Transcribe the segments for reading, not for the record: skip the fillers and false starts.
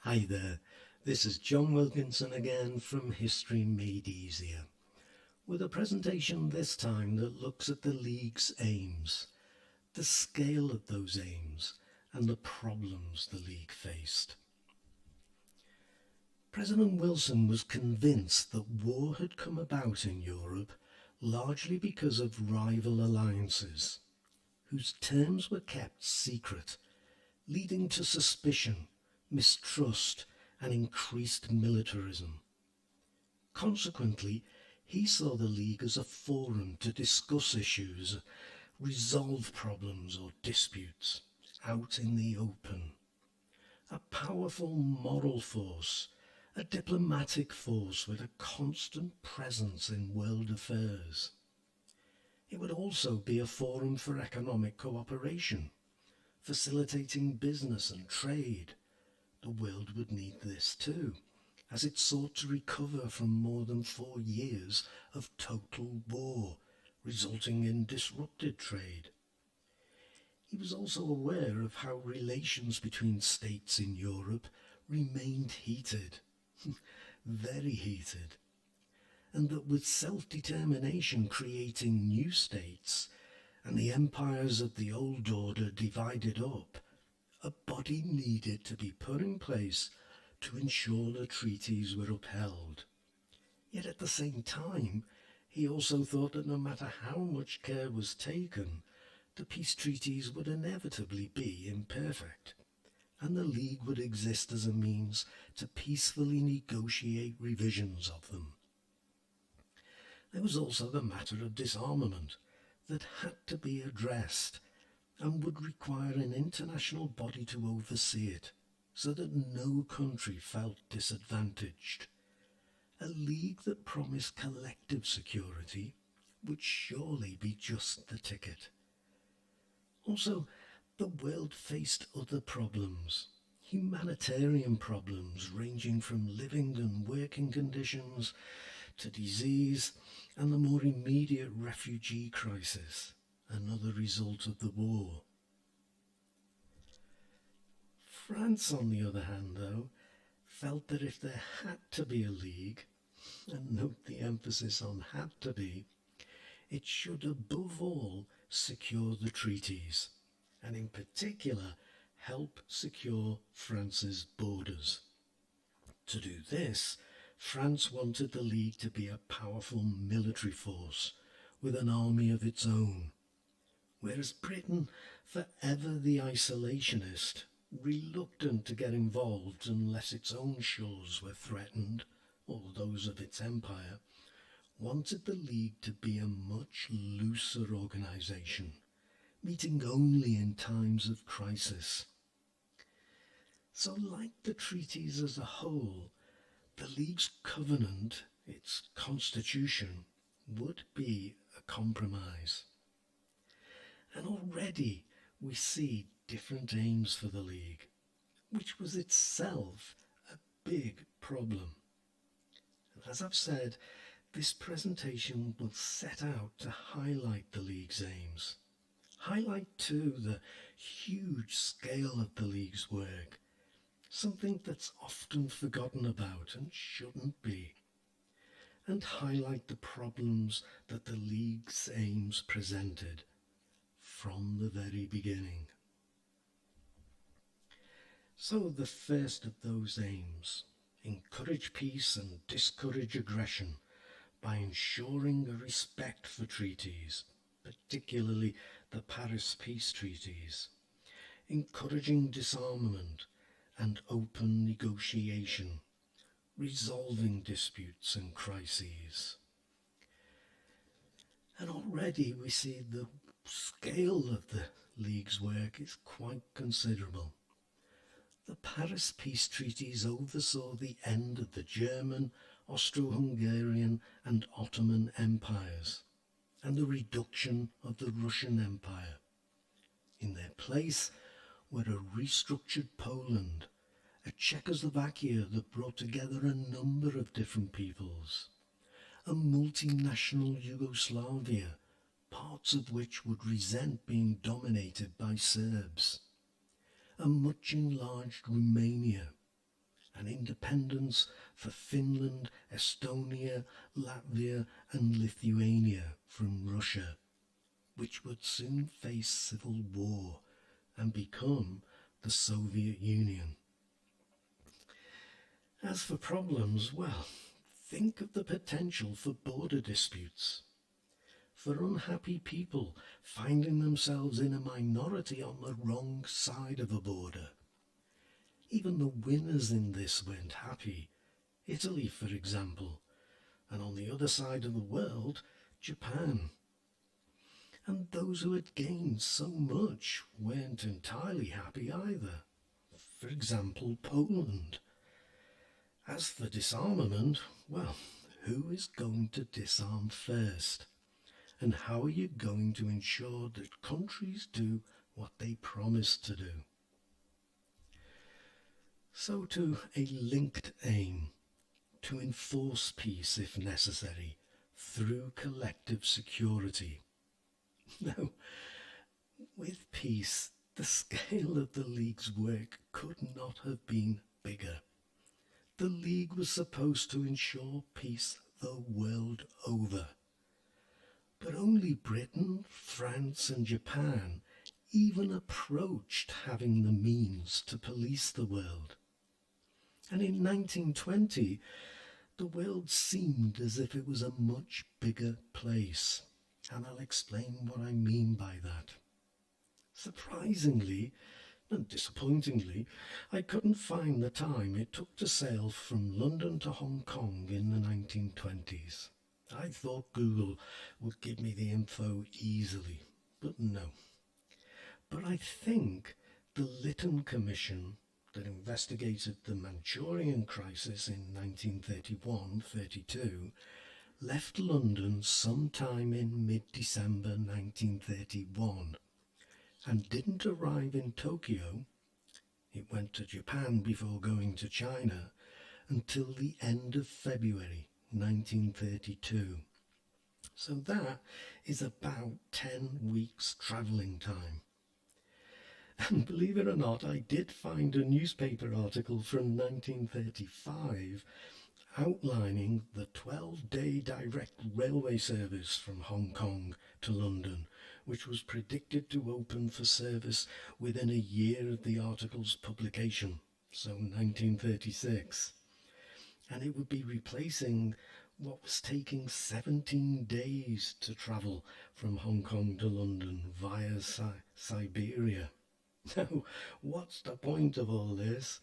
Hi there, this is John Wilkinson again from History Made Easier, with a presentation this time that looks at the League's aims, the scale of those aims, and the problems the League faced. President Wilson was convinced that war had come about in Europe largely because of rival alliances, whose terms were kept secret, leading to suspicion, mistrust, and increased militarism. Consequently, he saw the League as a forum to discuss issues, resolve problems or disputes out in the open. A powerful moral force, a diplomatic force with a constant presence in world affairs. It would also be a forum for economic cooperation, facilitating business and trade. The world would need this too, as it sought to recover from more than 4 years of total war, resulting in disrupted trade. He was also aware of how relations between states in Europe remained heated, very heated, and that with self-determination creating new states and the empires of the old order divided up, a body needed to be put in place to ensure the treaties were upheld. Yet at the same time, he also thought that no matter how much care was taken, the peace treaties would inevitably be imperfect, and the League would exist as a means to peacefully negotiate revisions of them. There was also the matter of disarmament that had to be addressed and would require an international body to oversee it so that no country felt disadvantaged. A League that promised collective security would surely be just the ticket. Also, the world faced other problems, humanitarian problems ranging from living and working conditions to disease and the more immediate refugee crisis, another result of the war. France, on the other hand, though, felt that if there had to be a league, and note the emphasis on had to be, it should above all secure the treaties, and in particular help secure France's borders. To do this, France wanted the League to be a powerful military force with an army of its own, whereas Britain, forever the isolationist, reluctant to get involved unless its own shores were threatened, or those of its empire, wanted the League to be a much looser organisation, meeting only in times of crisis. So like the treaties as a whole, the League's covenant, its constitution, would be a compromise. And already we see different aims for the League, which was itself a big problem. And as I've said, this presentation will set out to highlight the League's aims. Highlight too the huge scale of the League's work, something that's often forgotten about and shouldn't be, and highlight the problems that the League's aims presented from the very beginning. So the first of those aims, encourage peace and discourage aggression by ensuring a respect for treaties, particularly the Paris peace treaties, encouraging disarmament and open negotiation, resolving disputes and crises. And already we see the scale of the League's work is quite considerable. The Paris peace treaties oversaw the end of the German, Austro-Hungarian and Ottoman empires, and the reduction of the Russian Empire. In their place were a restructured Poland, a Czechoslovakia that brought together a number of different peoples, a multinational Yugoslavia, parts of which would resent being dominated by Serbs, a much enlarged Romania, and independence for Finland, Estonia, Latvia and Lithuania from Russia, which would soon face civil war and become the Soviet Union. As for problems, well, think of the potential for border disputes, for unhappy people finding themselves in a minority on the wrong side of a border. Even the winners in this weren't happy. Italy, for example, and on the other side of the world, Japan. And those who had gained so much weren't entirely happy either. For example, Poland. As for disarmament, well, who is going to disarm first? And how are you going to ensure that countries do what they promise to do? So to a linked aim, to enforce peace if necessary, through collective security. Now, with peace, the scale of the League's work could not have been bigger. The League was supposed to ensure peace the world over. But only Britain, France and Japan even approached having the means to police the world. And in 1920, the world seemed as if it was a much bigger place. And I'll explain what I mean by that. Surprisingly, and disappointingly, I couldn't find the time it took to sail from London to Hong Kong in the 1920s. I thought Google would give me the info easily, but no. But I think the Lytton Commission that investigated the Manchurian crisis in 1931-32 left London sometime in mid-December 1931 and didn't arrive in Tokyo. It went to Japan before going to China until the end of February 1932. So that is about 10 weeks travelling time. And believe it or not, I did find a newspaper article from 1935 outlining the 12-day direct railway service from Hong Kong to London, which was predicted to open for service within a year of the article's publication, so 1936. And it would be replacing what was taking 17 days to travel from Hong Kong to London via Siberia. Now, what's the point of all this?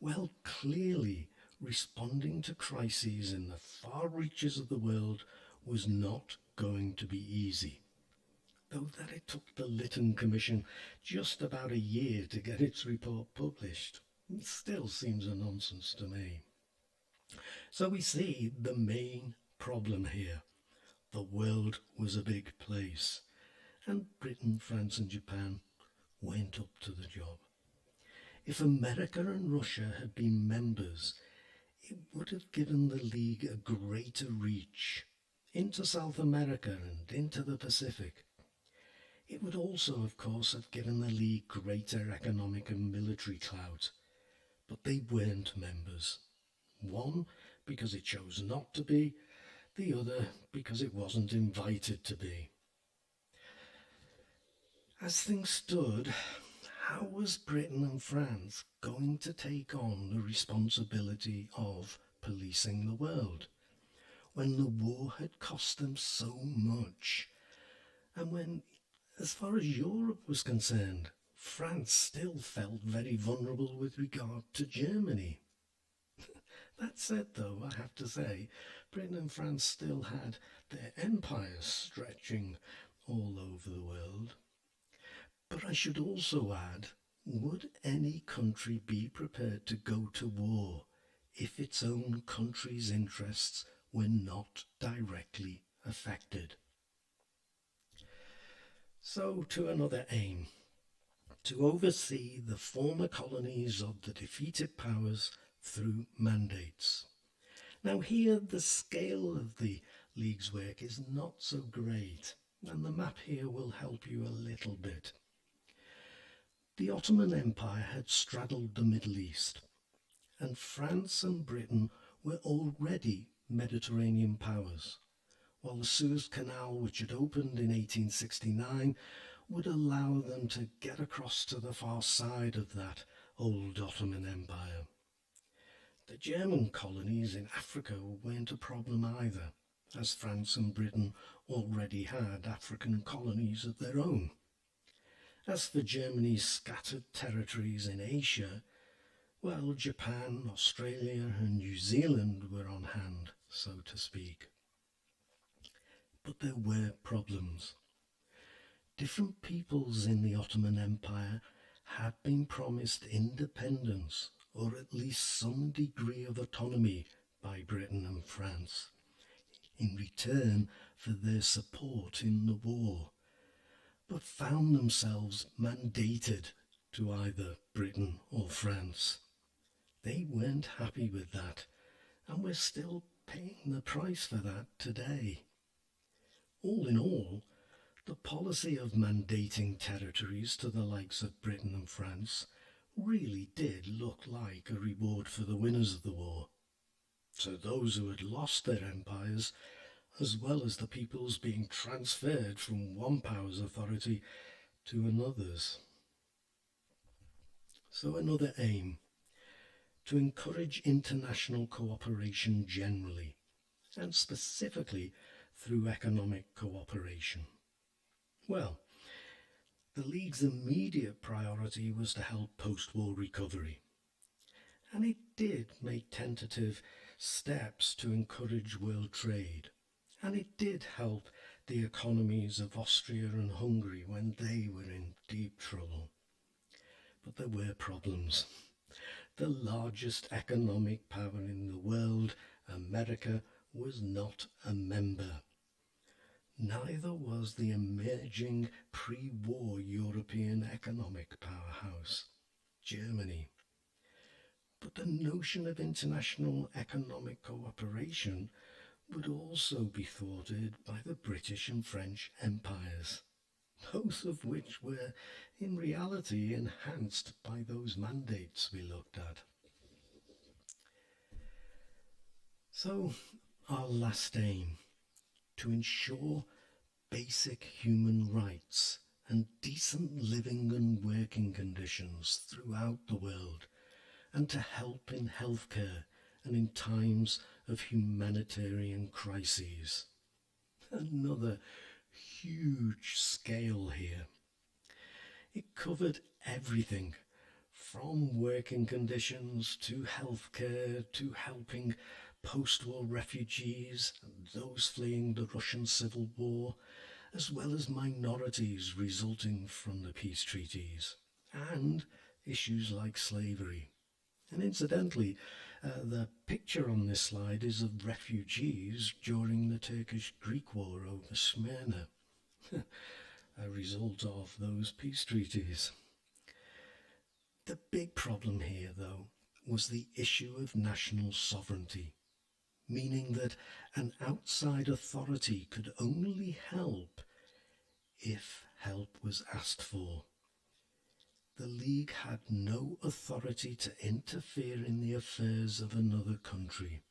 Well, clearly, responding to crises in the far reaches of the world was not going to be easy. Though that it took the Lytton Commission just about a year to get its report published, it still seems a nonsense to me. So we see the main problem here. The world was a big place, and Britain, France and Japan went up to the job. If America and Russia had been members, it would have given the League a greater reach into South America and into the Pacific. It would also, of course, have given the League greater economic and military clout, but they weren't members. One, because it chose not to be, the other, because it wasn't invited to be. As things stood, how was Britain and France going to take on the responsibility of policing the world when the war had cost them so much, and when, as far as Europe was concerned, France still felt very vulnerable with regard to Germany? That said, though, I have to say, Britain and France still had their empires stretching all over the world. But I should also add, would any country be prepared to go to war if its own country's interests were not directly affected? So to another aim, to oversee the former colonies of the defeated powers through mandates. Now here the scale of the League's work is not so great, and the map here will help you a little bit. The Ottoman Empire had straddled the Middle East, and France and Britain were already Mediterranean powers, while the Suez Canal, which had opened in 1869, would allow them to get across to the far side of that old Ottoman Empire. The German colonies in Africa weren't a problem either, as France and Britain already had African colonies of their own. As for Germany's scattered territories in Asia, well, Japan, Australia and New Zealand were on hand, so to speak. But there were problems. Different peoples in the Ottoman Empire had been promised independence, or at least some degree of autonomy, by Britain and France, in return for their support in the war, but found themselves mandated to either Britain or France. They weren't happy with that, and we're still paying the price for that today. All in all, the policy of mandating territories to the likes of Britain and France really did look like a reward for the winners of the war. To those who had lost their empires, as well as the peoples being transferred from one power's authority to another's. So another aim, to encourage international cooperation generally, and specifically through economic cooperation. Well, the League's immediate priority was to help post-war recovery, and it did make tentative steps to encourage world trade, and it did help the economies of Austria and Hungary when they were in deep trouble. But there were problems. The largest economic power in the world, America, was not a member. Neither was the emerging pre-war European economic powerhouse, Germany. But the notion of international economic cooperation would also be thwarted by the British and French empires, both of which were in reality enhanced by those mandates we looked at. So, our last aim, to ensure basic human rights and decent living and working conditions throughout the world, and to help in healthcare and in times of humanitarian crises. Another huge scale here. It covered everything from working conditions to healthcare to helping post-war refugees and those fleeing the Russian Civil War, as well as minorities resulting from the peace treaties, and issues like slavery. And incidentally, the picture on this slide is of refugees during the Turkish-Greek War over Smyrna, a result of those peace treaties. The big problem here, though, was the issue of national sovereignty, meaning that an outside authority could only help if help was asked for. The League had no authority to interfere in the affairs of another country,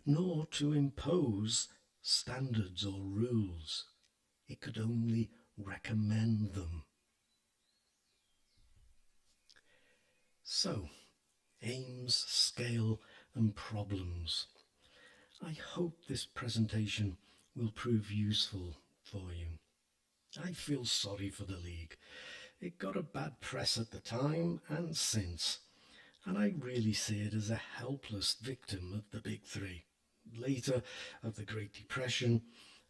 nor to impose standards or rules. It could only recommend them. So, aims, scale and problems. I hope this presentation will prove useful for you. I feel sorry for the League. It got a bad press at the time and since, and I really see it as a helpless victim of the big three, later of the Great Depression,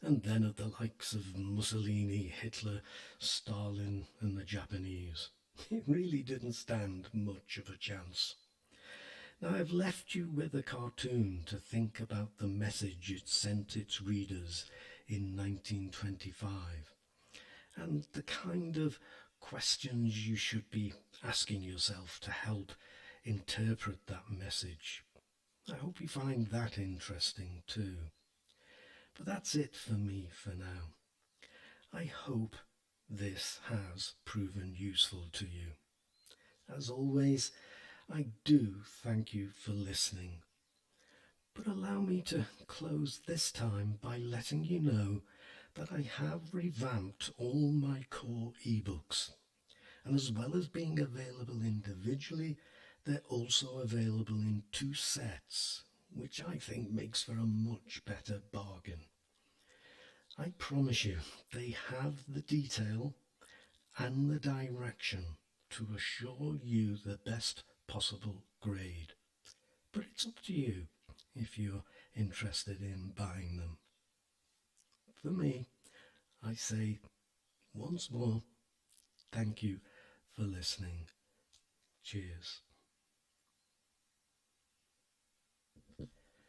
and then of the likes of Mussolini, Hitler, Stalin and the Japanese. It really didn't stand much of a chance. Now I've left you with a cartoon to think about the message it sent its readers in 1925, and the kind of questions you should be asking yourself to help interpret that message. I hope you find that interesting too. But that's it for me for now. I hope this has proven useful to you. As always, I do thank you for listening. But allow me to close this time by letting you know that I have revamped all my core ebooks. And as well as being available individually, they're also available in 2 sets, which I think makes for a much better bargain. I promise you, they have the detail and the direction to assure you the best possible grade. But it's up to you if you're interested in buying them. For me, I say once more, thank you for listening. Cheers.